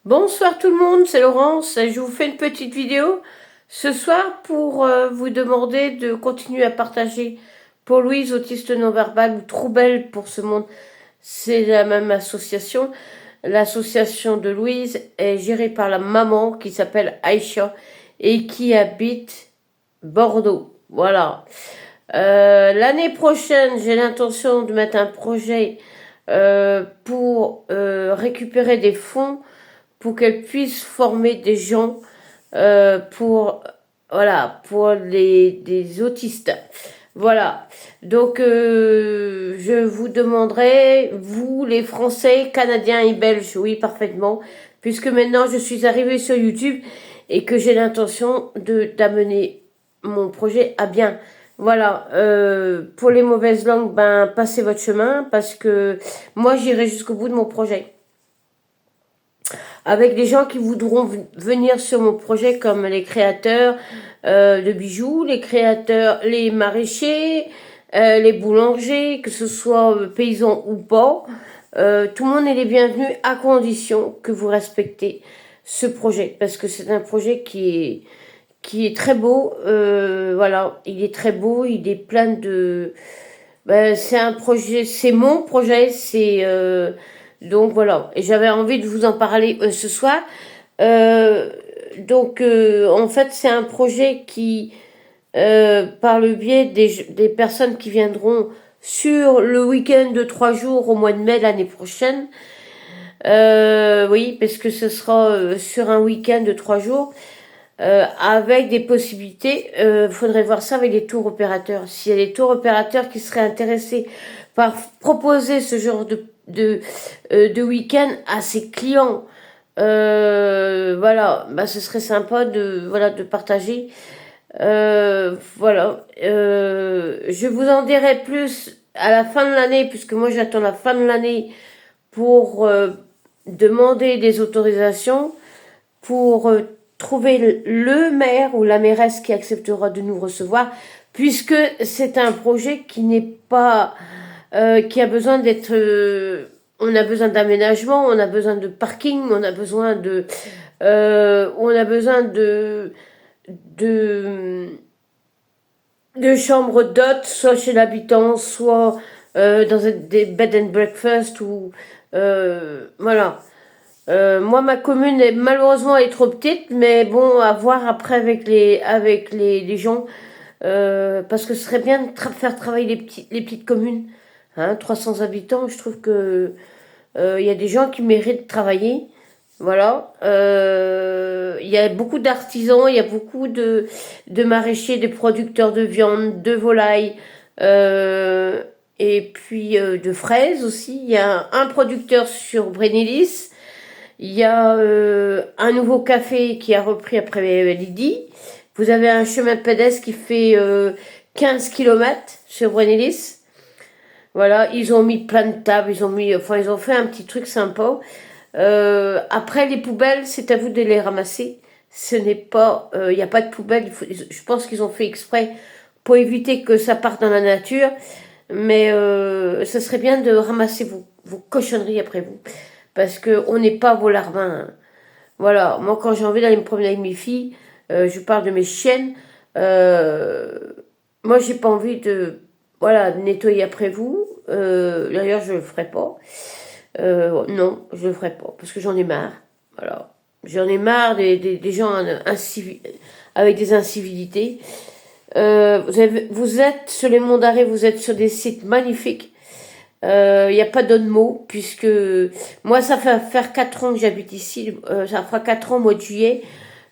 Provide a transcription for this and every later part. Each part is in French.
Bonsoir tout le monde, c'est Laurence. Je vous fais une petite vidéo ce soir pour vous demander de continuer à partager pour Louise, autiste non-verbal ou Trouble pour ce monde. C'est la même association. L'association de Louise est gérée par la maman qui s'appelle Aïcha et qui habite Bordeaux. Voilà. L'année prochaine, j'ai l'intention de mettre un projet pour récupérer des fonds pour qu'elle puisse former des gens pour voilà pour des autistes. Voilà. Donc je vous demanderai, vous les Français, Canadiens et Belges, oui parfaitement, puisque maintenant je suis arrivée sur YouTube et que j'ai l'intention de d'amener mon projet à bien. Voilà, pour les mauvaises langues, ben passez votre chemin parce que moi j'irai jusqu'au bout de mon projet avec des gens qui voudront venir sur mon projet comme les créateurs de bijoux, les créateurs, les maraîchers, les boulangers, que ce soit paysans ou pas. Tout le monde est les bienvenus à condition que vous respectez ce projet parce que c'est un projet qui est très beau. Voilà, il est très beau, il est plein de c'est un projet, c'est mon projet, c'est donc voilà. Et j'avais envie de vous en parler ce soir. En fait, c'est un projet qui, par le biais des personnes qui viendront sur le week-end de 3 jours au mois de mai l'année prochaine. Oui, parce que ce sera sur un week-end de 3 jours. Avec des possibilités, faudrait voir ça avec les tours opérateurs. S'il y a des tours opérateurs qui seraient intéressés par proposer ce genre de week-end à ses clients, voilà, bah ce serait sympa de partager. Je vous en dirai plus à la fin de l'année, puisque moi j'attends la fin de l'année pour demander des autorisations pour trouver le maire ou la mairesse qui acceptera de nous recevoir, puisque c'est un projet qui n'est pas, qui a besoin d'être, on a besoin d'aménagement, on a besoin de parking, on a besoin de, de chambres d'hôtes, soit chez l'habitant, soit dans des bed and breakfast ou voilà. Moi, ma commune est malheureusement est trop petite, mais bon, à voir après avec les gens, parce que ce serait bien de faire travailler les petites communes, hein, 300 habitants. Je trouve que il y a des gens qui méritent de travailler. Voilà. Il y a beaucoup d'artisans, il y a beaucoup de maraîchers, de producteurs de viande, de volailles, euh, et puis de fraises aussi. Il y a un producteur sur Brénélis. Il y a un nouveau café qui a repris après Lydie. Vous avez un chemin de pédestre qui fait 15 km sur Brénélis. Voilà, ils ont mis plein de tables, ils ont fait un petit truc sympa. Après, les poubelles, c'est à vous de les ramasser. Ce n'est pas, il n'y a pas de poubelle. Je pense qu'ils ont fait exprès pour éviter que ça parte dans la nature. Mais ce serait bien de ramasser vos cochonneries après vous. Parce qu'on n'est pas vos larbins, hein. Voilà, moi quand j'ai envie d'aller me promener avec mes filles, je parle de mes chiennes, euh, moi j'ai pas envie de nettoyer après vous. D'ailleurs je le ferai pas. Non, je le ferai pas, parce que j'en ai marre. Voilà. J'en ai marre des gens avec des incivilités. Vous êtes sur les monts d'arrêt, vous êtes sur des sites magnifiques. Il n'y a pas d'autre mot, puisque moi, ça fait faire 4 ans que j'habite ici, ça fera 4 ans au mois de juillet.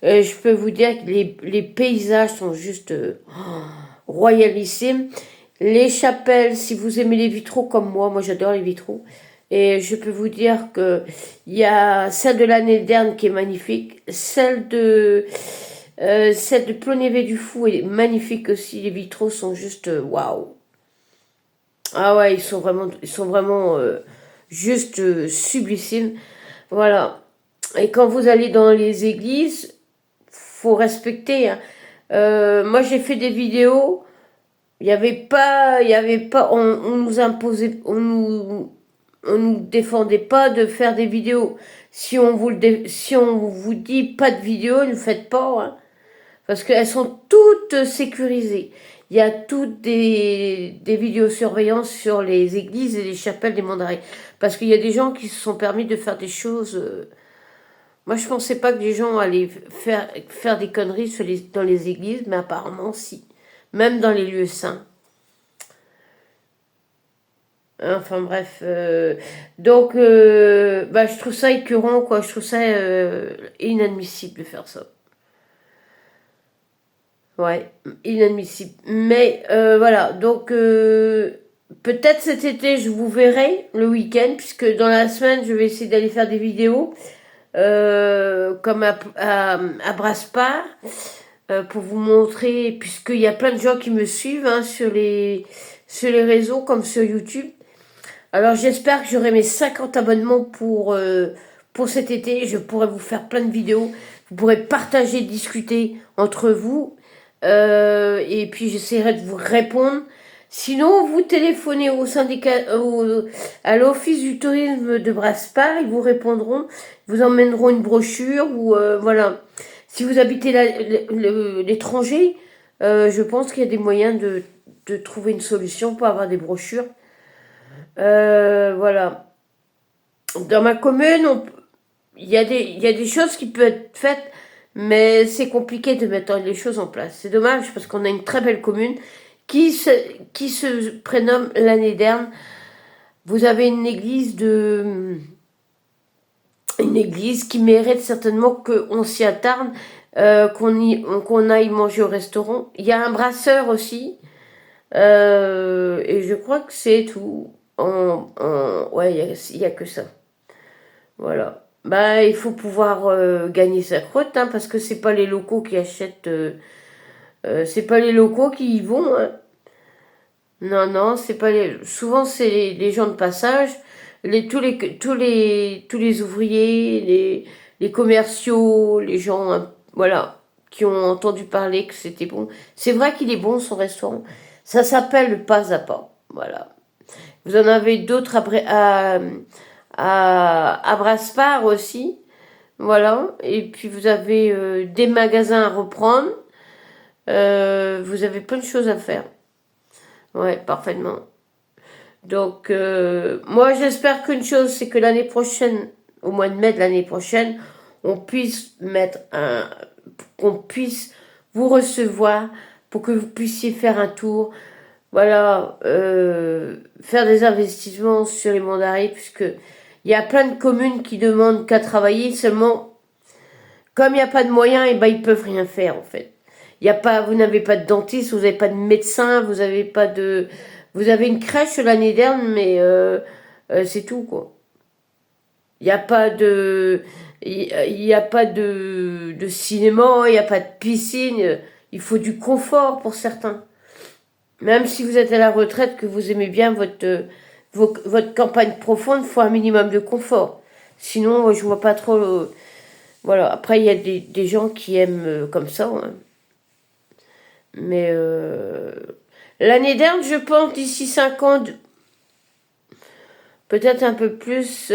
Je peux vous dire que les paysages sont juste royalissimes. Les chapelles, si vous aimez les vitraux comme moi j'adore les vitraux. Et je peux vous dire que il y a celle de l'année dernière qui est magnifique, celle de Plonévé du Fou est magnifique aussi. Les vitraux sont juste waouh. Ah ouais, ils sont vraiment juste sublissimes. Voilà. Et quand vous allez dans les églises, faut respecter, hein. Moi, j'ai fait des vidéos. Il y avait pas, on nous imposait, on nous défendait pas de faire des vidéos. Si on si on vous dit pas de vidéo, ne le faites pas, hein, parce qu'elles sont toutes sécurisées. Il y a toutes des vidéosurveillances sur les églises et les chapelles des Mandarins. Parce qu'il y a des gens qui se sont permis de faire des choses. Moi, je pensais pas que les gens allaient faire des conneries dans les églises, mais apparemment, si. Même dans les lieux saints. Enfin bref, donc bah, je trouve ça écœurant, quoi. Je trouve ça inadmissible de faire ça. Ouais, inadmissible. Mais voilà, donc peut-être cet été je vous verrai le week-end, puisque dans la semaine je vais essayer d'aller faire des vidéos comme à Brasparts pour vous montrer, puisqu'il y a plein de gens qui me suivent hein, sur les réseaux comme sur YouTube. Alors j'espère que j'aurai mes 50 abonnements pour cet été. Je pourrai vous faire plein de vidéos. Vous pourrez partager, discuter entre vous. Et puis j'essaierai de vous répondre. Sinon, vous téléphonez au syndicat, à l'office du tourisme de Brasparts. Ils vous répondront. Ils vous emmèneront une brochure. Ou voilà. Si vous habitez l'étranger, je pense qu'il y a des moyens de trouver une solution pour avoir des brochures. Voilà. Dans ma commune, il y a des choses qui peuvent être faites, mais c'est compliqué de mettre les choses en place. C'est dommage parce qu'on a une très belle commune qui se prénomme l'année dernière. Vous avez une église qui mérite certainement qu'on s'y attarde, qu'on aille manger au restaurant. Il y a un brasseur aussi, et je crois que c'est tout. Ouais, il y a que ça. Voilà. Bah, il faut pouvoir gagner sa croûte, hein, parce que c'est pas les locaux qui achètent. C'est pas les locaux qui y vont. Hein. Non, non, c'est pas les. Souvent, c'est les gens de passage, tous les ouvriers, les commerciaux, les gens, hein, voilà, qui ont entendu parler que c'était bon. C'est vrai qu'il est bon son restaurant. Ça s'appelle le Pas à Pas. Voilà. Vous en avez d'autres à Brasparts aussi. Voilà. Et puis vous avez des magasins à reprendre. Vous avez plein de choses à faire. Ouais, parfaitement. Donc, moi j'espère qu'une chose, c'est que l'année prochaine, au mois de mai de l'année prochaine, qu'on puisse vous recevoir pour que vous puissiez faire un tour. Voilà, faire des investissements sur les Mandarins, puisque il y a plein de communes qui demandent qu'à travailler, seulement, comme il n'y a pas de moyens, et ben ils peuvent rien faire en fait. Vous n'avez pas de dentiste, vous n'avez pas de médecin, vous avez une crèche l'année dernière, mais c'est tout quoi. Il n'y a pas de cinéma, il n'y a pas de piscine, il faut du confort pour certains. Même si vous êtes à la retraite, que vous aimez bien votre campagne profonde, il faut un minimum de confort. Sinon, je vois pas trop. Voilà. Après, il y a des gens qui aiment comme ça. Hein. Mais l'année dernière, je pense, d'ici 5 ans, peut-être un peu plus,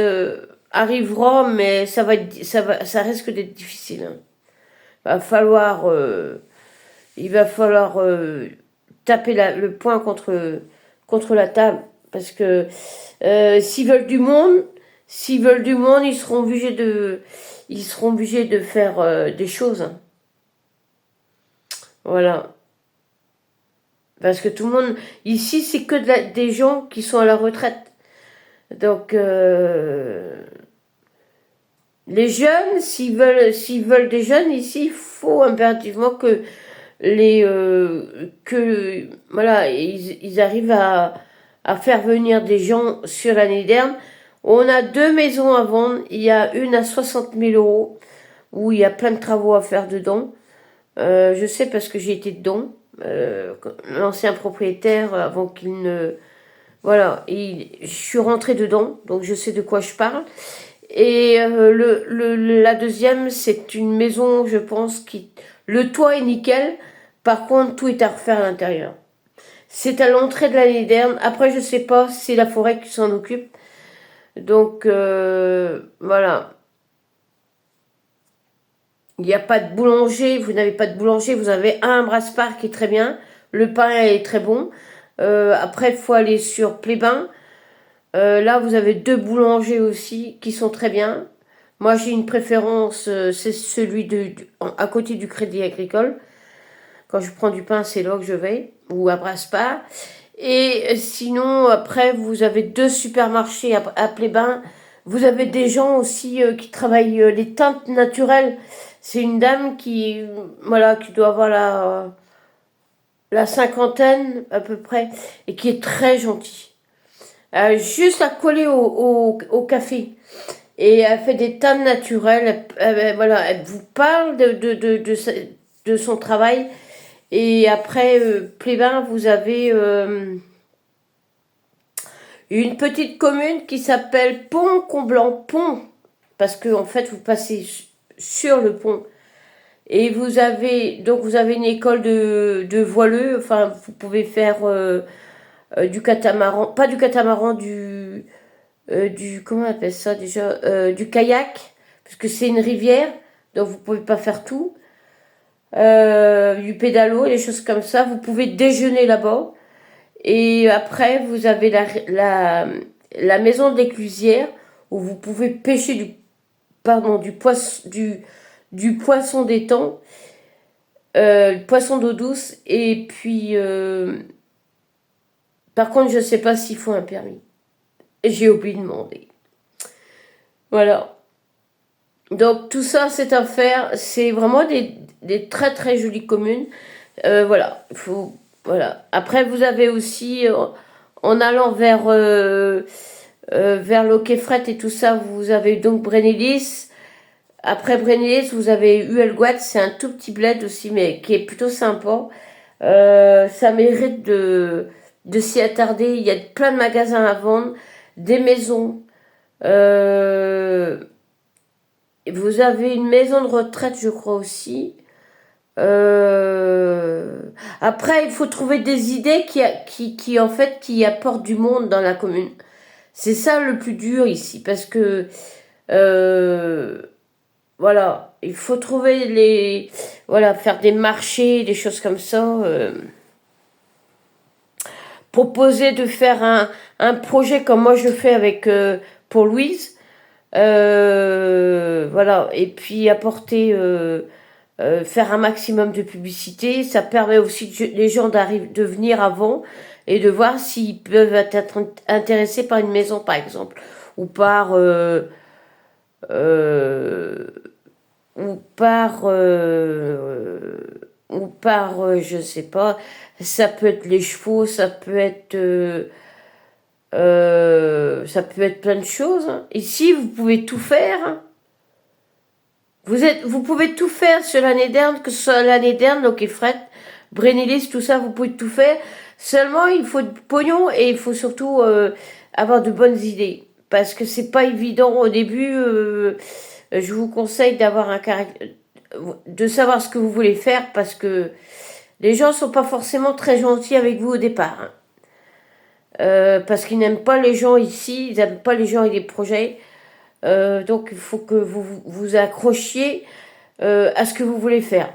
arrivera, mais ça risque d'être difficile. Hein. Il va falloir taper le poing contre la table. Parce que s'ils veulent du monde, ils seront obligés de faire des choses. Hein. Voilà. Parce que tout le monde, ici, c'est que des gens qui sont à la retraite. Donc, les jeunes, s'ils veulent des jeunes, ici, il faut impérativement que voilà, ils arrivent à faire venir des gens sur l'année dernière. On a 2 maisons à vendre. Il y a une à 60 000 euros où il y a plein de travaux à faire dedans. Je sais parce que j'ai été dedans. L'ancien propriétaire, avant qu'il ne... Voilà, je suis rentrée dedans, donc je sais de quoi je parle. Et la deuxième, c'est une maison, je pense, le toit est nickel. Par contre, tout est à refaire à l'intérieur. C'est à l'entrée de l'année dernière. Après, je sais pas si c'est la forêt qui s'en occupe. Donc, voilà. Il n'y a pas de boulanger, vous n'avez pas de boulanger, vous avez un Brasparts qui est très bien, le pain est très bon. Après, il faut aller sur Plébin. Là, vous avez deux boulangers aussi qui sont très bien. Moi, j'ai une préférence, c'est celui à côté du Crédit Agricole. Quand je prends du pain, c'est là que je vais, ou à Brasparts. Et sinon, après, vous avez deux supermarchés à Plébin. Vous avez des gens aussi qui travaillent les teintes naturelles. C'est une dame voilà, qui doit avoir la cinquantaine à peu près, et qui est très gentille. Juste à coller au café. Et elle fait des teintes naturelles. Voilà, elle vous parle de son travail. Et après, Plébin, vous avez une petite commune qui s'appelle Pont-Comblanc. Pont, parce que en fait, vous passez sur le pont. Et vous avez une école de voileux. Enfin, vous pouvez faire du catamaran, pas du catamaran, comment on appelle ça déjà, du kayak, parce que c'est une rivière, donc vous pouvez pas faire tout. Du pédalo, des choses comme ça. Vous pouvez déjeuner là-bas. Et après, vous avez la maison de l'éclusière où vous pouvez pêcher du poisson d'étang, poisson d'eau douce. Et puis, par contre, je ne sais pas s'il faut un permis. J'ai oublié de demander. Voilà. Donc tout ça, c'est à faire. C'est vraiment des très très jolies communes. Voilà, voilà. Après, vous avez aussi, en allant vers Loqueffret et tout ça, vous avez donc Brennilis. Après Brennilis, vous avez Huelgoat, c'est un tout petit bled aussi, mais qui est plutôt sympa. Ça mérite de s'y attarder. Il y a plein de magasins à vendre, des maisons. Euh, Vous avez une maison de retraite, je crois aussi. Euh, Après, il faut trouver des idées en fait, qui apportent du monde dans la commune. C'est ça le plus dur ici, parce que euh, voilà, il faut trouver voilà, faire des marchés, des choses comme ça. Proposer de faire un projet comme moi je fais avec pour Louise. Voilà, et puis faire un maximum de publicité. Ça permet aussi les gens de venir avant et de voir s'ils peuvent être intéressés par une maison, par exemple, ou euh, ou je sais pas. Ça peut être les chevaux, ça peut être plein de choses. Ici, vous pouvez tout faire. Vous pouvez tout faire sur l'année dernière, que ce soit l'année dernière, donc Fred, Brennilis, tout ça, vous pouvez tout faire. Seulement, il faut du pognon et il faut surtout avoir de bonnes idées. Parce que c'est pas évident au début. Je vous conseille d'avoir de savoir ce que vous voulez faire parce que les gens sont pas forcément très gentils avec vous au départ. Hein. Parce qu'ils n'aiment pas les gens ici, ils n'aiment pas les gens avec des projets. Donc il faut que vous vous accrochiez à ce que vous voulez faire.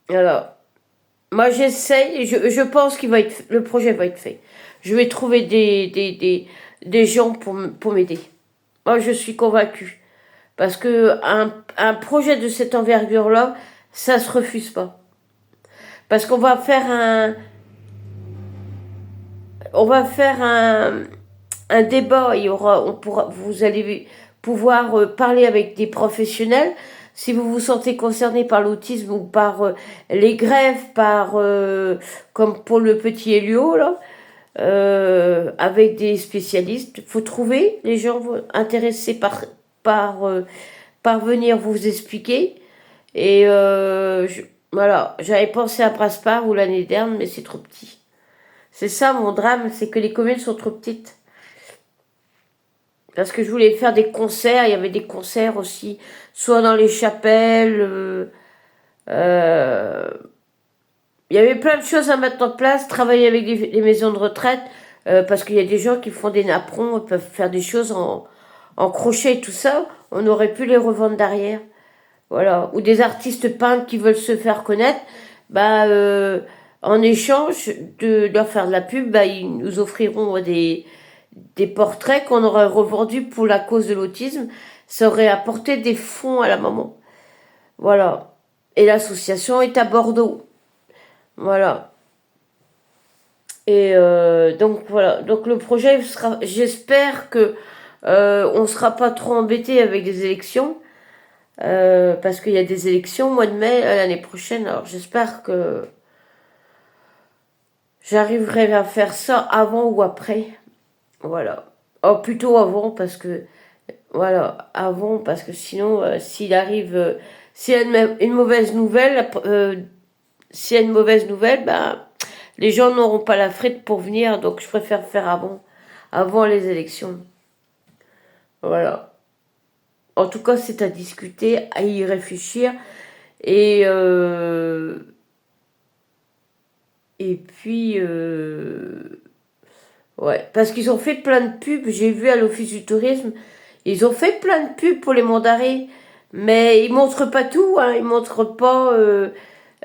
Alors, moi j'essaye, je pense le projet va être fait. Je vais trouver des gens pour m'aider. Moi je suis convaincue. Parce que un projet de cette envergure-là, ça se refuse pas. Parce on va faire un débat, vous allez pouvoir parler avec des professionnels. Si vous vous sentez concerné par l'autisme ou par les greffes, comme pour le petit Elio, là, avec des spécialistes, faut trouver les gens intéressés par venir vous expliquer. Et voilà, j'avais pensé à Brasparts ou l'année dernière, mais c'est trop petit. C'est ça mon drame, c'est que les communes sont trop petites. Parce que je voulais faire des concerts, il y avait des concerts aussi, soit dans les chapelles. Il y avait plein de choses à mettre en place, travailler avec les maisons de retraite. parce qu'il y a des gens qui font des napperons, peuvent faire des choses en crochet et tout ça, on aurait pu les revendre derrière. Voilà. Ou des artistes peintres qui veulent se faire connaître, bah, en échange de leur faire de la pub, bah, ils nous offriront des portraits qu'on aurait revendus pour la cause de l'autisme. Ça aurait apporté des fonds à la maman. Voilà. Et l'association est à Bordeaux. Voilà. Et donc voilà. Donc le projet sera. J'espère que on sera pas trop embêté avec des élections. Parce qu'il y a des élections au mois de mai l'année prochaine. Alors j'espère que j'arriverai à faire ça avant ou après. Voilà. Oh, plutôt avant parce que voilà, avant parce que sinon s'il arrive s'il y a une mauvaise nouvelle s'il y a une mauvaise nouvelle, bah les gens n'auront pas la frite pour venir, donc je préfère faire avant les élections. Voilà. En tout cas, c'est à discuter, à y réfléchir. Et, puis, ouais, parce qu'ils ont fait plein de pubs, j'ai vu à l'Office du tourisme, ils ont fait plein de pubs pour les mandarins, mais ils montrent pas tout, hein, ils montrent pas,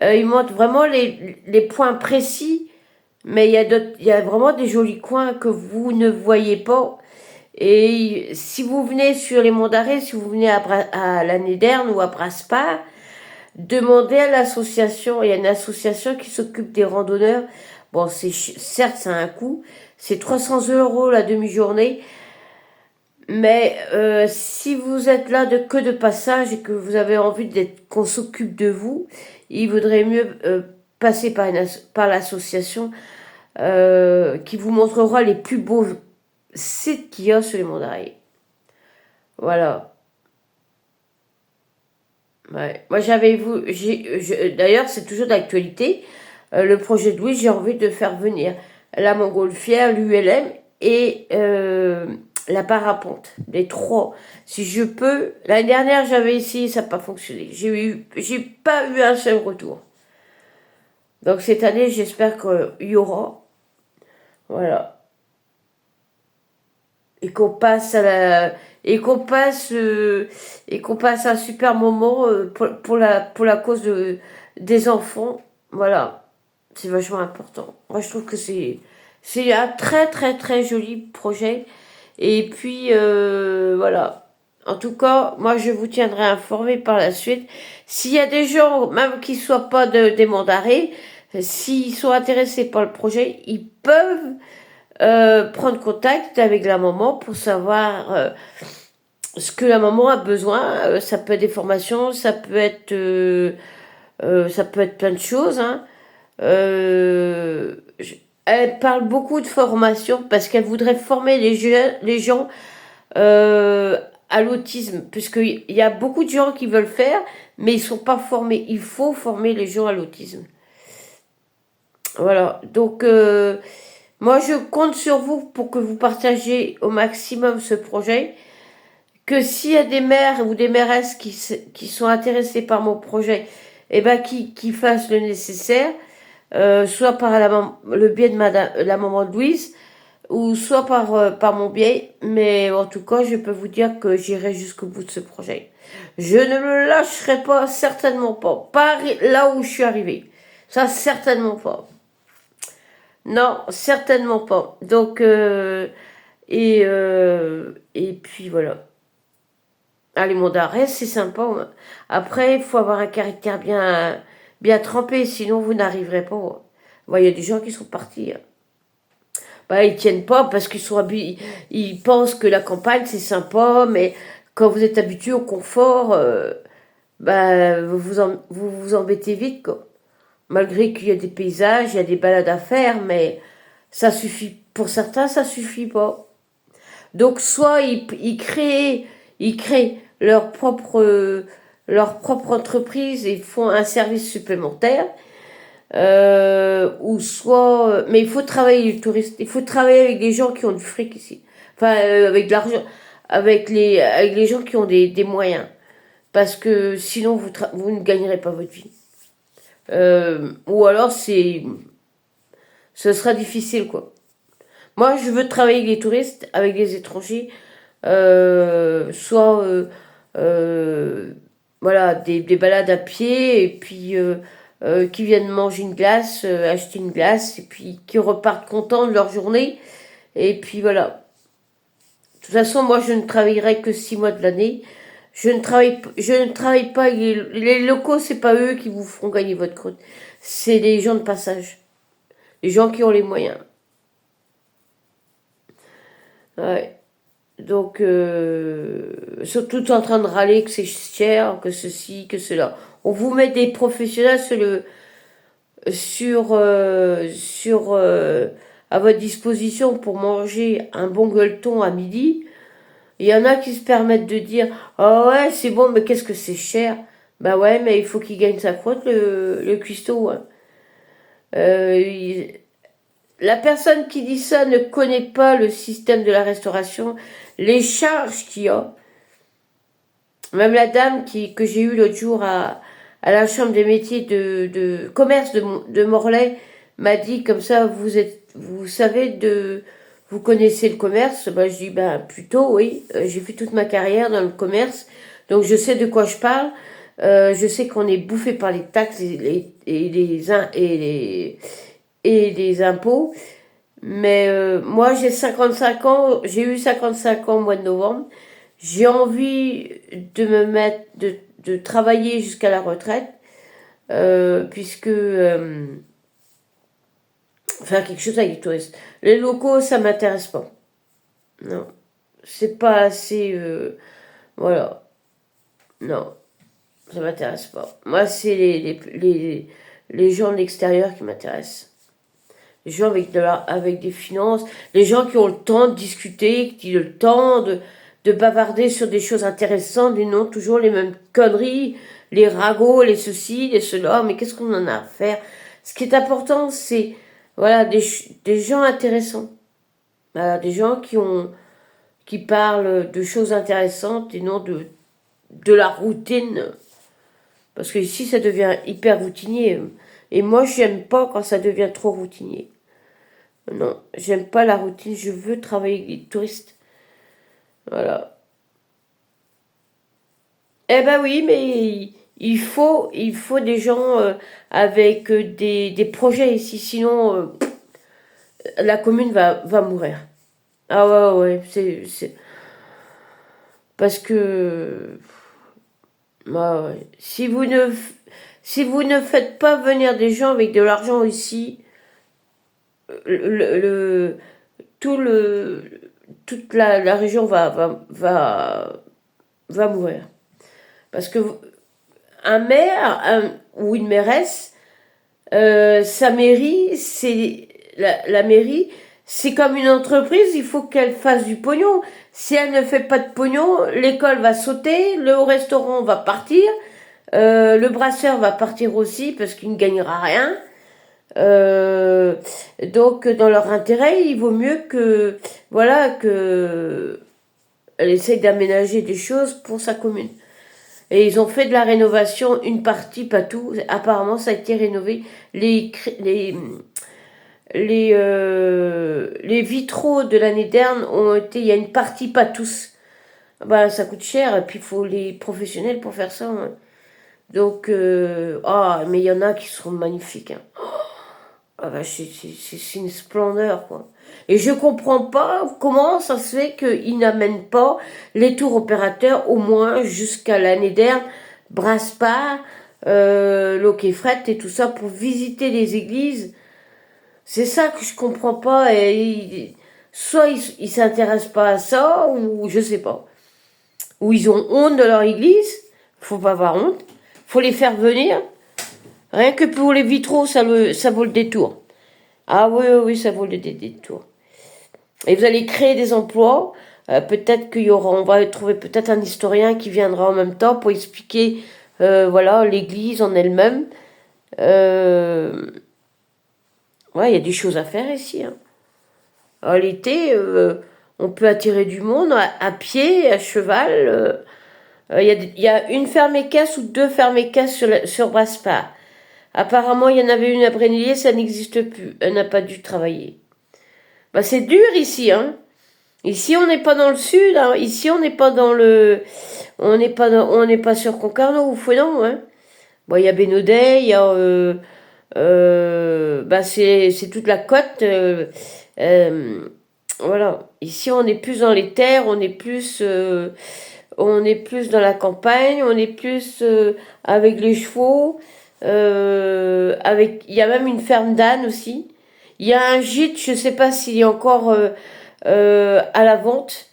ils montrent vraiment les points précis, mais il y a vraiment des jolis coins que vous ne voyez pas. Et si vous venez sur les monts d'Arrée, si vous venez à la Néderne ou à Brasparts, demandez à l'association. Il y a une association qui s'occupe des randonneurs. Bon, certes, ça a un coût. C'est 300 € la demi-journée. Mais si vous êtes là que de passage et que vous avez envie qu'on s'occupe de vous, il vaudrait mieux passer par l'association qui vous montrera les plus beaux sites qu'il y a sur les monts d'Arrée. Voilà. Ouais. Moi, j'avais vu, d'ailleurs, c'est toujours d'actualité, le projet de Louis, j'ai envie de faire venir la montgolfière, l'ULM et la parapente, les trois. Si je peux, l'année dernière, j'avais essayé, ça n'a pas fonctionné. J'ai pas eu un seul retour. Donc cette année, j'espère qu'il y aura. Voilà. Et qu'on passe à la et qu'on passe un super moment pour la cause des enfants. Voilà, c'est vachement important. Moi je trouve que c'est un très très très joli projet. Et puis voilà, en tout cas moi je vous tiendrai informé par la suite s'il y a des gens même qui soient pas des mandarins, s'ils sont intéressés par le projet, ils peuvent prendre contact avec la maman pour savoir ce que la maman a besoin. Ça peut être des formations, ça peut être plein de choses. Hein. Elle parle beaucoup de formation parce qu'elle voudrait former les gens à l'autisme, puisqu'il y a beaucoup de gens qui veulent faire, mais ils sont pas formés. Il faut former les gens à l'autisme. Voilà, donc moi je compte sur vous pour que vous partagiez au maximum ce projet, que s'il y a des mères ou des mairesses qui sont intéressées par mon projet, eh ben qui fassent le nécessaire, soit par le biais de la maman de Louise, ou soit par mon biais, mais en tout cas je peux vous dire que j'irai jusqu'au bout de ce projet. Je ne me lâcherai pas, certainement pas là où je suis arrivée. Ça, certainement pas. Non, certainement pas. Donc, et puis voilà. Allez, mon d'arrêt, c'est sympa. Hein. Après, il faut avoir un caractère bien trempé, sinon vous n'arriverez pas. Hein. Bon, il y a des gens qui sont partis. Hein. Bah, ils tiennent pas parce ils pensent que la campagne c'est sympa, mais quand vous êtes habitué au confort, bah, vous embêtez vite, quoi. Malgré qu'il y a des paysages, il y a des balades à faire, mais ça suffit. Pour certains, ça suffit pas. Donc, soit ils créent leur propre entreprise et font un service supplémentaire, ou soit, mais il faut travailler les touristes, il faut travailler avec des gens qui ont du fric ici. Enfin, avec de l'argent, avec les gens qui ont des moyens. Parce que sinon, vous ne gagnerez pas votre vie. Ou alors, ce sera difficile, quoi. Moi, je veux travailler avec les touristes, avec les étrangers, soit euh, voilà, des balades à pied, et puis qui viennent manger une glace, acheter une glace, et puis qui repartent contents de leur journée. Et puis voilà. De toute façon, moi, je ne travaillerai que 6 mois de l'année. Je ne travaille pas. Les locaux, c'est pas eux qui vous feront gagner votre croûte. C'est les gens de passage. Les gens qui ont les moyens. Ouais. Donc, surtout en train de râler que c'est cher, que ceci, que cela. On vous met des professionnels à votre disposition pour manger un bon gueuleton à midi. Il y en a qui se permettent de dire ah ouais, c'est bon, mais qu'est-ce que c'est cher? Bah ouais, mais il faut qu'il gagne sa croûte, le cuistot. Hein. Il- la personne qui dit ça ne connaît pas le système de la restauration, les charges qu'il y a. Même la dame que j'ai eue l'autre jour à la chambre des métiers de commerce de Morlaix m'a dit comme ça, vous savez vous connaissez le commerce? Ben, je dis, ben, plutôt, oui. J'ai fait toute ma carrière dans le commerce, donc je sais de quoi je parle. Je sais qu'on est bouffé par les taxes et les impôts. Mais moi, j'ai 55 ans, j'ai eu 55 ans au mois de novembre. J'ai envie de travailler jusqu'à la retraite, puisque faire quelque chose avec les touristes. Les locaux, ça m'intéresse pas. Non, c'est pas assez. Voilà, non, ça m'intéresse pas. Moi, c'est les gens de l'extérieur qui m'intéressent. Les gens avec des finances, les gens qui ont le temps de discuter, qui ont le temps de bavarder sur des choses intéressantes, et non toujours les mêmes conneries, les ragots, les ceci, les cela, mais qu'est-ce qu'on en a à faire? Ce qui est important, c'est voilà, des gens intéressants. Voilà, des gens qui parlent de choses intéressantes et non de la routine. Parce que ici, ça devient hyper routinier. Et moi, j'aime pas quand ça devient trop routinier. Non, j'aime pas la routine, je veux travailler avec les touristes. Voilà. Eh ben oui, mais il faut des gens avec des projets ici, sinon la commune va mourir. Ah ouais, ouais, parce que ah ouais. Si vous ne faites pas venir des gens avec de l'argent ici, le, le- tout le toute la région va mourir. Parce que un maire ou une mairesse, sa mairie, la mairie, c'est comme une entreprise, il faut qu'elle fasse du pognon. Si elle ne fait pas de pognon, l'école va sauter, le restaurant va partir, le brasseur va partir aussi parce qu'il ne gagnera rien. Euh, donc, dans leur intérêt, il vaut mieux que, voilà, que elle essaye d'aménager des choses pour sa commune. Et ils ont fait de la rénovation, une partie, pas tout. Apparemment, ça a été rénové. Les vitraux de l'année dernière ont été. Il y a une partie, pas tous. Bah, ça coûte cher, et puis il faut les professionnels pour faire ça. Hein. Donc, mais il y en a qui seront magnifiques. Hein. Ah bah, c'est une splendeur, quoi. Et je comprends pas comment ça se fait qu'ils n'amènent pas les tours opérateurs au moins jusqu'à l'année dernière, Brasparts, Loquet-Fret et tout ça pour visiter les églises. C'est ça que je comprends pas. Soit ils s'intéressent pas à ça, ou je sais pas. Ou ils ont honte de leur église. Faut pas avoir honte. Faut les faire venir. Rien que pour les vitraux, ça vaut le détour. Ah oui, oui, oui, ça vaut le détour. Et vous allez créer des emplois. Peut-être on va trouver peut-être un historien qui viendra en même temps pour expliquer, voilà, l'Église en elle-même. Euh, ouais, il y a des choses à faire ici. Hein. À l'été, on peut attirer du monde à pied, à cheval. Il y a une ferme équestre ou deux fermes équestres sur Brasparts. Apparemment, il y en avait une à Brennier, ça n'existe plus. Elle n'a pas dû travailler. Bah, c'est dur ici, hein. Ici, on n'est pas dans le sud, hein. Ici, on n'est pas dans le, on n'est pas sur Concarneau ou Fouesnant, hein. Bon, il y a Bénodet, il y a, bah, c'est toute la côte, euh, voilà. Ici, on est plus dans les terres, on est plus dans la campagne, on est plus avec les chevaux, il y a même une ferme d'ânes aussi. Il y a un gîte, je sais pas s'il est encore à la vente,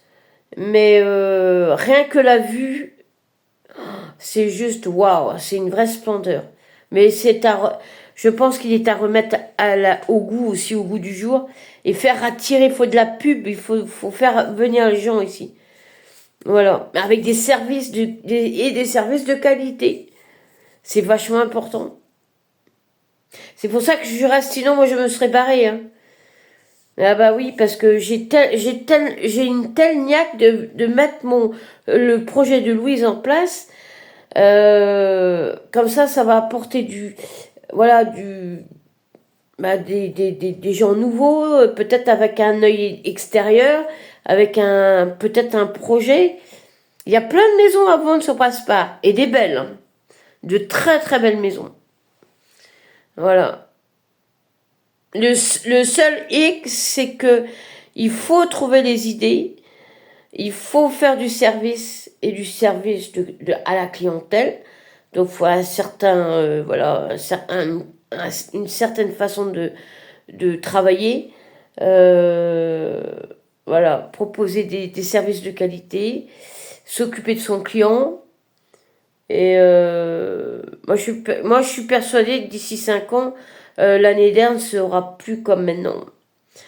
mais rien que la vue, c'est juste waouh, c'est une vraie splendeur. Mais je pense qu'il est à remettre au goût aussi, au goût du jour, et faire attirer. Il faut de la pub, faut faire venir les gens ici. Voilà, avec des services et des services de qualité. C'est vachement important. C'est pour ça que je reste, sinon moi je me serais barrée. Hein. Ah bah oui, parce que j'ai une telle niaque de mettre le projet de Louise en place. Comme ça va apporter voilà, des gens nouveaux, peut-être avec un œil extérieur, avec peut-être un projet. Il y a plein de maisons à vendre sur Passepart, et des belles, hein. De très très belles maisons. Voilà. Le seul hic, c'est que il faut trouver les idées, il faut faire du service et du service à la clientèle. Donc, il faut un certain, voilà, une certaine façon de travailler. Euh, voilà, proposer des services de qualité, s'occuper de son client. Et moi, je suis persuadée que d'ici 5 ans, l'année dernière ne sera plus comme maintenant.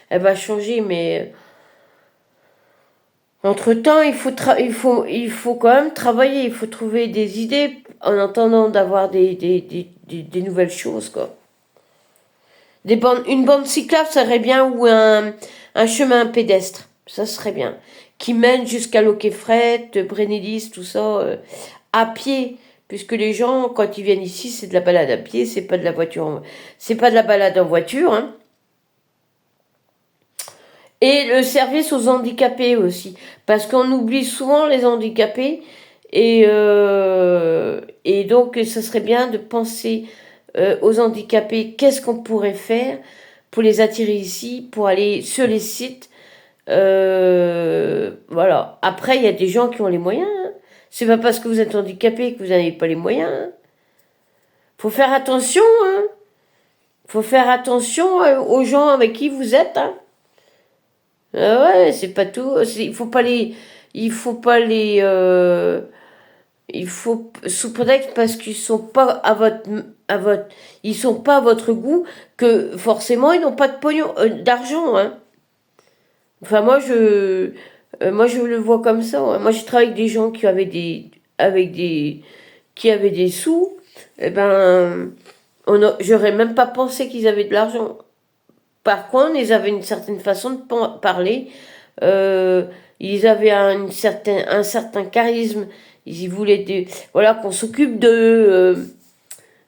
Elle va changer, mais entre-temps, il faut quand même travailler. Il faut trouver des idées en attendant d'avoir des nouvelles choses, quoi. Une bande cyclable, ça serait bien, ou un chemin pédestre. Ça serait bien. Qui mène jusqu'à Loquet-Fret, Brénélis, tout ça, à pied. Puisque les gens, quand ils viennent ici, c'est de la balade à pied, c'est pas de la voiture, c'est pas de la balade en voiture, hein. Et le service aux handicapés aussi. Parce qu'on oublie souvent les handicapés. Et donc, ça serait bien de penser aux handicapés, qu'est-ce qu'on pourrait faire pour les attirer ici, pour aller sur les sites. Voilà. Après, il y a des gens qui ont les moyens. Hein. C'est pas parce que vous êtes handicapé que vous n'avez pas les moyens. Hein. Faut faire attention. Hein. Faut faire attention aux gens avec qui vous êtes. Hein. Ah ouais, c'est pas tout. Il faut pas les, il faut sous prétexte parce qu'ils sont pas ils sont pas à votre goût que forcément ils n'ont pas de pognon, d'argent. Hein. Enfin moi je le vois comme ça. Hein. Moi j'ai travaillé avec des gens qui avaient qui avaient des sous. Eh ben, j'aurais même pas pensé qu'ils avaient de l'argent. Par contre, ils avaient une certaine façon de parler. Ils avaient un certain charisme. Ils voulaient voilà, qu'on s'occupe d'eux.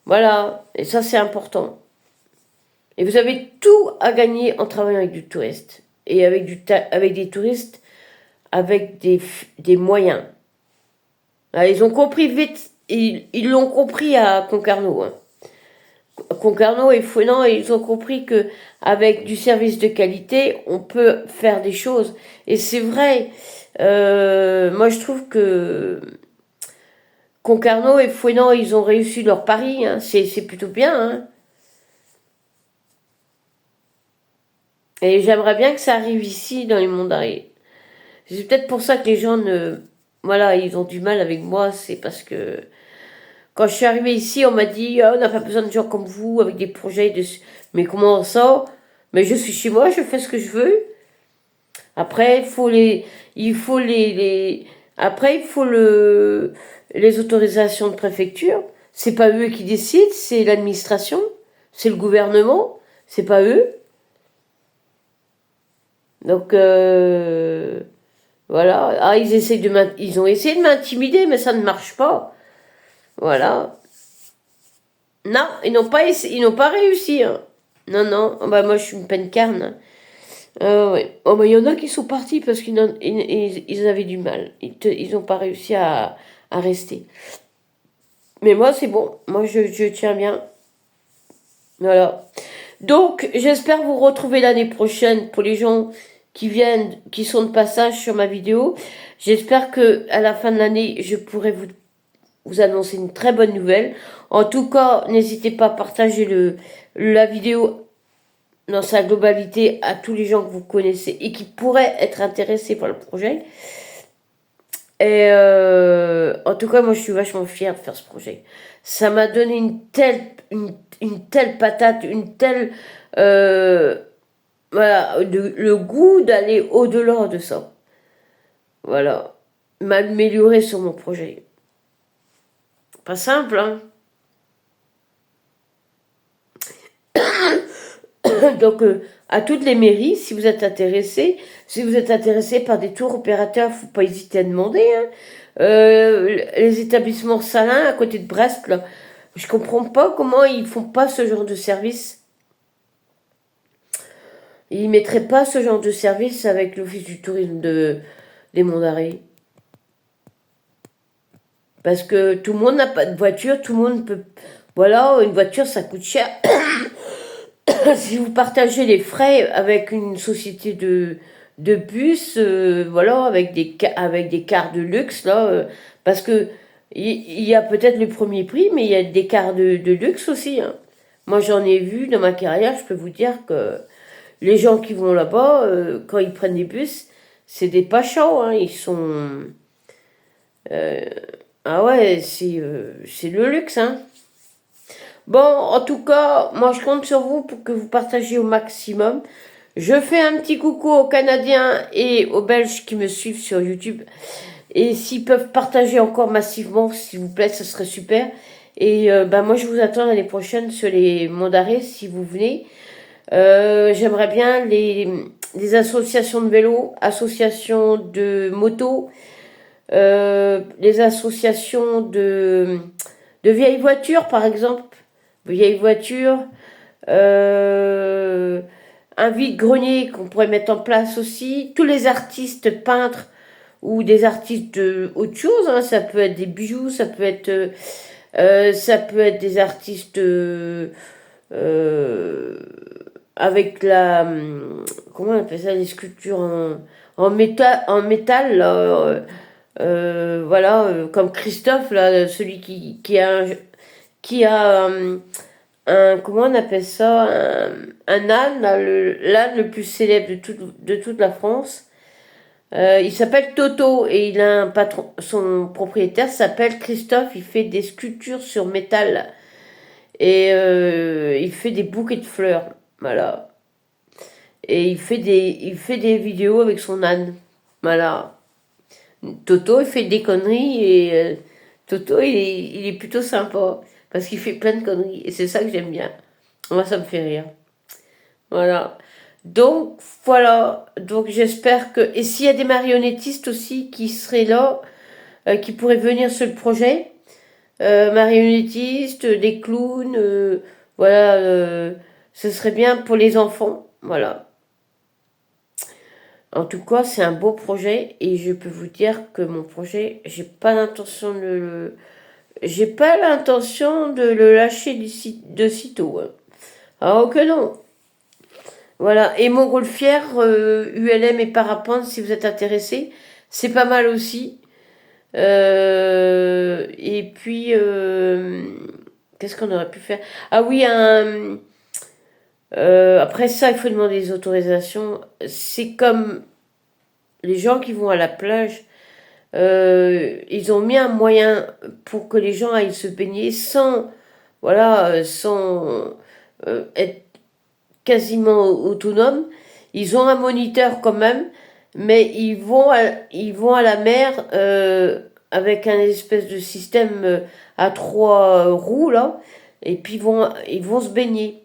Voilà. Et ça, c'est important. Et vous avez tout à gagner en travaillant avec du touriste. Et avec des touristes avec des moyens. Alors, ils ont compris vite. Ils l'ont compris à Concarneau. Hein. Concarneau et Fouesnant, ils ont compris que avec du service de qualité, on peut faire des choses. Et c'est vrai. Moi, je trouve que Concarneau et Fouesnant, ils ont réussi leur pari. Hein. C'est plutôt bien. Hein. Et j'aimerais bien que ça arrive ici, dans les Monts d'Arrée. C'est peut-être pour ça que les gens voilà, ils ont du mal avec moi. C'est parce que quand je suis arrivée ici, on m'a dit oh, on n'a pas besoin de gens comme vous avec des projets de. Mais comment ça? Mais je suis chez moi, je fais ce que je veux. Après, après, il faut les autorisations de préfecture. C'est pas eux qui décident, c'est l'administration, c'est le gouvernement, c'est pas eux. Donc voilà. Ah, ils ont essayé de m'intimider, mais ça ne marche pas. Voilà. Non, ils n'ont pas réussi. Hein. Non, non. Bah, moi, je suis une peine carne. Ouais. Oh, mais il y en a qui sont partis parce ils avaient du mal. Ils n'ont pas réussi à rester. Mais moi, c'est bon. Moi, je tiens bien. Voilà. Donc, j'espère vous retrouver l'année prochaine pour les gens qui viennent, qui sont de passage sur ma vidéo. J'espère que à la fin de l'année, je pourrai vous annoncer une très bonne nouvelle. En tout cas, n'hésitez pas à partager la vidéo dans sa globalité à tous les gens que vous connaissez et qui pourraient être intéressés par le projet. Et en tout cas, moi, je suis vachement fière de faire ce projet. Ça m'a donné une telle patate, une telle... euh, voilà, le goût d'aller au-delà de ça. Voilà. M'améliorer sur mon projet. Pas simple, hein. Donc, à toutes les mairies, si vous êtes intéressés par des tours opérateurs, faut pas hésiter à demander, hein. Les établissements salins à côté de Brest, là, je comprends pas comment ils font pas ce genre de service. Ils mettraient pas ce genre de service avec l'office du tourisme des Monts d'Arrée. Parce que tout le monde n'a pas de voiture, tout le monde peut... Voilà, une voiture, ça coûte cher. Si vous partagez les frais avec une société de bus, voilà, avec des cars de luxe, là, parce que il y a peut-être le premier prix, mais il y a des cars de luxe aussi, hein. Moi, j'en ai vu dans ma carrière, je peux vous dire que les gens qui vont là-bas, quand ils prennent des bus, c'est des pachas, hein, ils sont... euh, ah ouais, c'est le luxe, hein. Bon, en tout cas, moi je compte sur vous pour que vous partagiez au maximum. Je fais un petit coucou aux Canadiens et aux Belges qui me suivent sur YouTube. Et s'ils peuvent partager encore massivement, s'il vous plaît, ce serait super. Et moi je vous attends l'année prochaine sur les Monts d'Arrée si vous venez. J'aimerais bien les associations de vélo, associations de moto, les associations de vieilles voitures par exemple, vieilles voitures, euh, un vide-grenier qu'on pourrait mettre en place aussi, tous les artistes peintres ou des artistes de autre chose, hein, ça peut être des bijoux, ça peut être des artistes euh, avec comment on appelle ça, les sculptures en métal là, voilà, comme Christophe là, celui qui a comment on appelle ça, un âne là, l'âne le plus célèbre de toute la France. Il s'appelle Toto et il a un patron, son propriétaire s'appelle Christophe. Il fait des sculptures sur métal et il fait des bouquets de fleurs, voilà. Et il fait des vidéos avec son âne, voilà. Toto, il fait des conneries et Toto, il est plutôt sympa parce qu'il fait plein de conneries et c'est ça que j'aime bien. Moi, ça me fait rire. Voilà. Donc, voilà. Donc, j'espère que... Et s'il y a des marionnettistes aussi qui seraient là, qui pourraient venir sur le projet, marionnettistes, des clowns, voilà, ce serait bien pour les enfants. Voilà. En tout cas, c'est un beau projet et je peux vous dire que mon projet, j'ai pas l'intention de le lâcher de sitôt, hein. Ah, que non. Voilà. Et Montgolfière, ULM et parapente, si vous êtes intéressé, c'est pas mal aussi. Et puis, qu'est-ce qu'on aurait pu faire? Ah oui, après ça, il faut demander des autorisations. C'est comme les gens qui vont à la plage. Ils ont mis un moyen pour que les gens aillent se baigner sans, voilà, sans être quasiment autonomes. Ils ont un moniteur quand même, mais ils vont à la mer avec un espèce de système à trois roues là, et puis ils vont se baigner.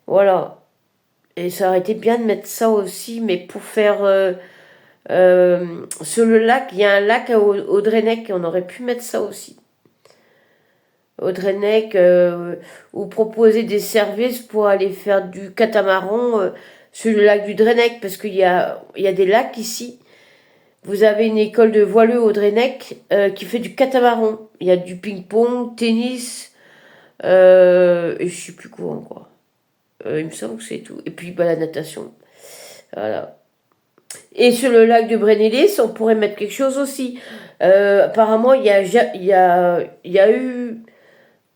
Voilà. Et ça aurait été bien de mettre ça aussi, mais pour faire sur le lac, il y a un lac à Audrenec, et on aurait pu mettre ça aussi. Audrenec, ou proposer des services pour aller faire du catamaran. sur le lac du Drennec, parce qu'il y a des lacs ici. Vous avez une école de voileux au Drennec qui fait du catamaran. Il y a du ping-pong, tennis, et je sais plus quoi encore. Il me semble que c'est tout. Et puis la natation. Voilà. Et sur le lac de Brennilis, on pourrait mettre quelque chose aussi. Apparemment, il y a eu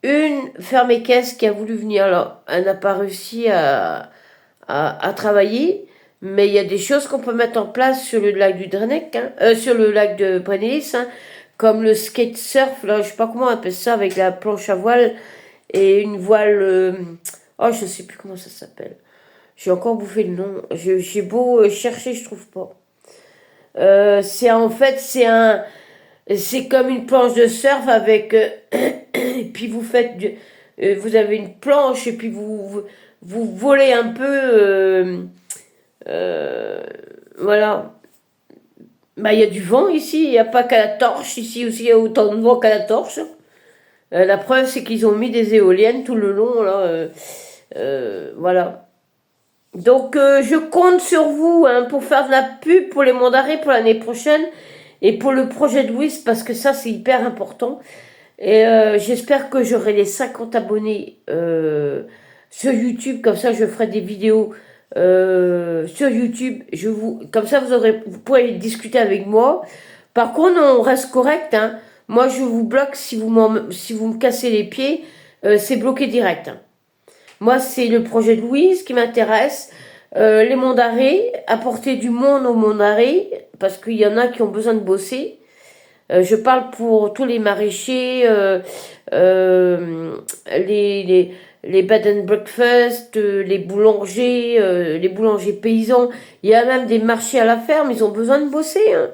une ferme équestre qui a voulu venir là. Elle n'a pas réussi à travailler, mais il y a des choses qu'on peut mettre en place sur le lac du Drennec, hein, sur le lac de Brennilis, hein, comme le skate surf, là, je sais pas comment on appelle ça, avec la planche à voile et une voile. Oh, je sais plus comment ça s'appelle. J'ai encore bouffé le nom. J'ai beau chercher, je trouve pas. C'est en fait, c'est comme une planche de surf avec, et puis vous avez une planche et puis vous volez un peu, euh, voilà. Bah, il y a du vent ici, il n'y a pas qu'à la torche, ici aussi il y a autant de vent qu'à la torche. La preuve, c'est qu'ils ont mis des éoliennes tout le long, là, voilà. Donc, je compte sur vous, hein, pour faire de la pub pour les monts d'arrêt pour l'année prochaine et pour le projet de Louise, parce que ça, c'est hyper important. Et j'espère que j'aurai les 50 abonnés sur YouTube, comme ça, je ferai des vidéos sur YouTube. Comme ça, vous pourrez discuter avec moi. Par contre, on reste correct, hein. Moi, je vous bloque si vous me cassez les pieds, c'est bloqué direct, hein. Moi, c'est le projet de Louise qui m'intéresse. Les monts d'arrêt, apporter du monde aux monts d'arrêt, parce qu'il y en a qui ont besoin de bosser. Je parle pour tous les maraîchers, euh, les, les, les bed and breakfast, les boulangers paysans. Il y a même des marchés à la ferme, ils ont besoin de bosser, hein.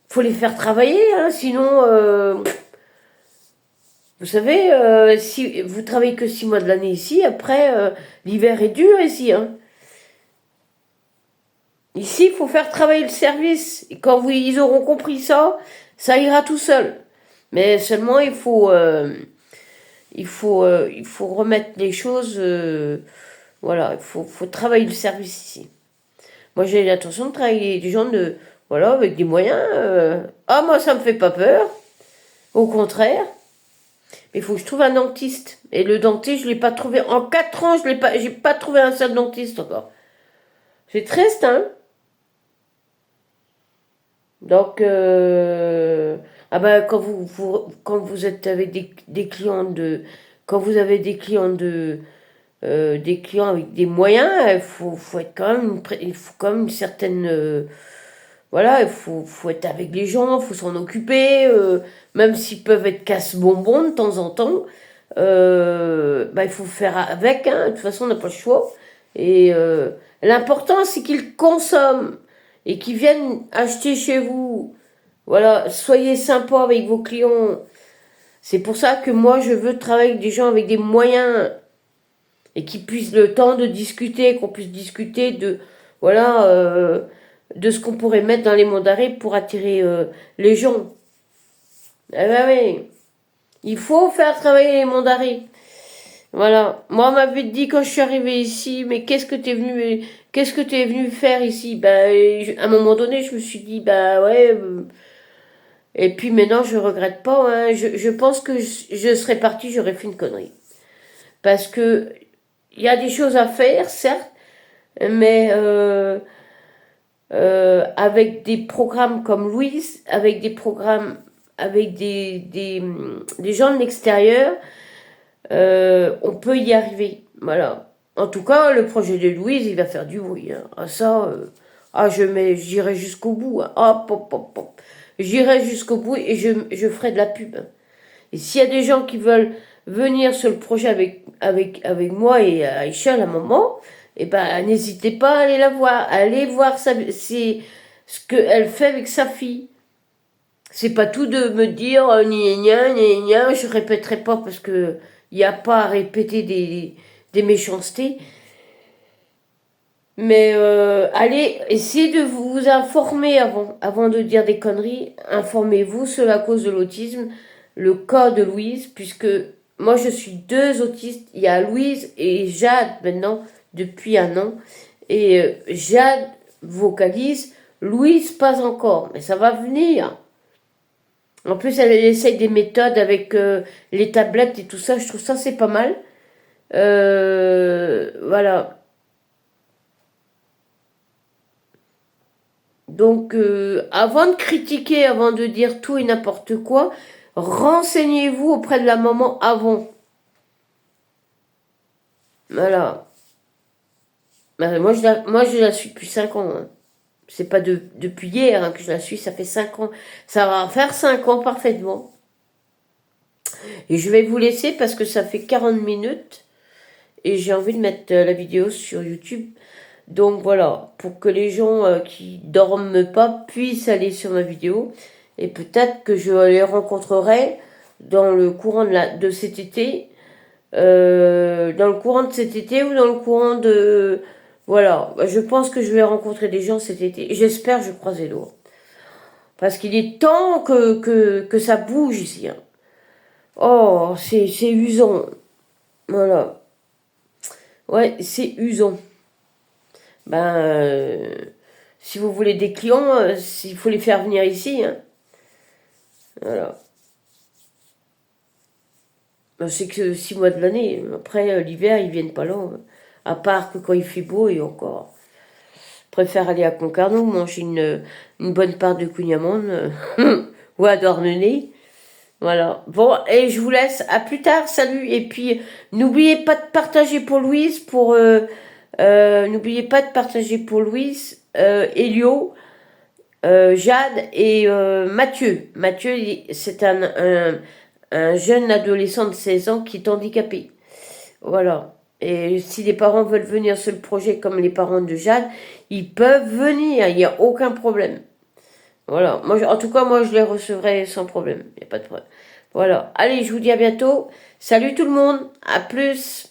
Faut les faire travailler, hein, sinon, vous savez, si vous travaillez que 6 mois de l'année ici, après, l'hiver est dur ici, hein. Ici, il faut faire travailler le service. Et quand ils auront compris ça, ça ira tout seul. Mais seulement, il faut remettre les choses. Voilà, faut travailler le service ici. Moi, j'ai l'intention de travailler des gens voilà, avec des moyens. Ah, moi, ça me fait pas peur. Au contraire. Mais il faut que je trouve un dentiste. Et le dentiste, je l'ai pas trouvé. En 4 ans, j'ai pas trouvé un seul dentiste encore. C'est triste, hein? Donc, ah ben, quand vous êtes avec des clients quand vous avez des clients avec des moyens, faut être quand même, il faut quand même une certaine, voilà, faut être avec les gens, faut s'en occuper, même s'ils peuvent être casse-bonbons de temps en temps, bah, il faut faire avec, hein, de toute façon, on n'a pas le choix. Et l'important, c'est qu'ils consomment et qu'ils viennent acheter chez vous. Voilà, soyez sympa avec vos clients. C'est pour ça que moi, je veux travailler avec des gens avec des moyens et qui puissent le temps de discuter, qu'on puisse discuter voilà, de ce qu'on pourrait mettre dans les monts d'arrêt pour attirer les gens. Ah ben oui, il faut faire travailler les monts d'arrêt. Voilà. Moi, on m'avait dit quand je suis arrivée ici, mais qu'est-ce que tu es venu faire ici? Ben, à un moment donné, je me suis dit, bah ouais. Et puis maintenant, je regrette pas, hein. Je pense que je serais partie, j'aurais fait une connerie. Parce que il y a des choses à faire, certes, mais avec des programmes comme Louise, avec des programmes, avec des gens de l'extérieur, on peut y arriver. Voilà. En tout cas, le projet de Louise, il va faire du bruit, hein. Ah, ça, j'irai jusqu'au bout, hein. Hop, hop, hop, hop. J'irai jusqu'au bout et je ferai de la pub. Et s'il y a des gens qui veulent venir sur le projet avec moi et Aïcha, la maman, eh ben, n'hésitez pas à aller la voir. Allez voir c'est ce qu'elle fait avec sa fille. C'est pas tout de me dire ni gna ni gna, je répéterai pas parce que il n'y a pas à répéter des méchancetés. Mais allez, essayez de vous informer avant de dire des conneries. Informez-vous sur la cause de l'autisme, le cas de Louise, puisque moi je suis 2 autistes. Il y a Louise et Jade maintenant, depuis un an. Et Jade vocalise, Louise pas encore, mais ça va venir. En plus, elle essaye des méthodes avec les tablettes et tout ça. Je trouve ça c'est pas mal. Voilà. Donc, avant de critiquer, avant de dire tout et n'importe quoi, renseignez-vous auprès de la maman avant. Voilà. Moi, je la suis depuis 5 ans. Hein. C'est pas depuis hier hein, que je la suis, ça fait 5 ans. Ça va faire 5 ans parfaitement. Et je vais vous laisser parce que ça fait 40 minutes. Et j'ai envie de mettre la vidéo sur YouTube. Donc voilà, pour que les gens qui dorment pas puissent aller sur ma vidéo. Et peut-être que je les rencontrerai dans le courant de cet été. Dans le courant de cet été ou dans le courant de... Voilà, je pense que je vais rencontrer des gens cet été. J'espère, je croise les doigts. Parce qu'il est temps que ça bouge ici. Hein. Oh, c'est usant. Voilà. Ouais, c'est usant. Ben, si vous voulez des clients, il faut les faire venir ici. Hein. Voilà. Ben, c'est que 6 mois de l'année. Après, l'hiver, ils viennent pas là. Hein. À part que quand il fait beau et encore. Je préfère aller à Concarneau, manger une bonne part de kouign-amann ou à Dornenay. Voilà. Bon, et je vous laisse. À plus tard. Salut. Et puis, n'oubliez pas de partager pour Louise. N'oubliez pas de partager pour Louise, Elio, Jade et Mathieu. Mathieu, c'est un jeune adolescent de 16 ans qui est handicapé. Voilà. Et si les parents veulent venir sur le projet comme les parents de Jade, ils peuvent venir, il n'y a aucun problème. Voilà. Moi, en tout cas, moi, je les recevrai sans problème. Il n'y a pas de problème. Voilà. Allez, je vous dis à bientôt. Salut tout le monde. À plus.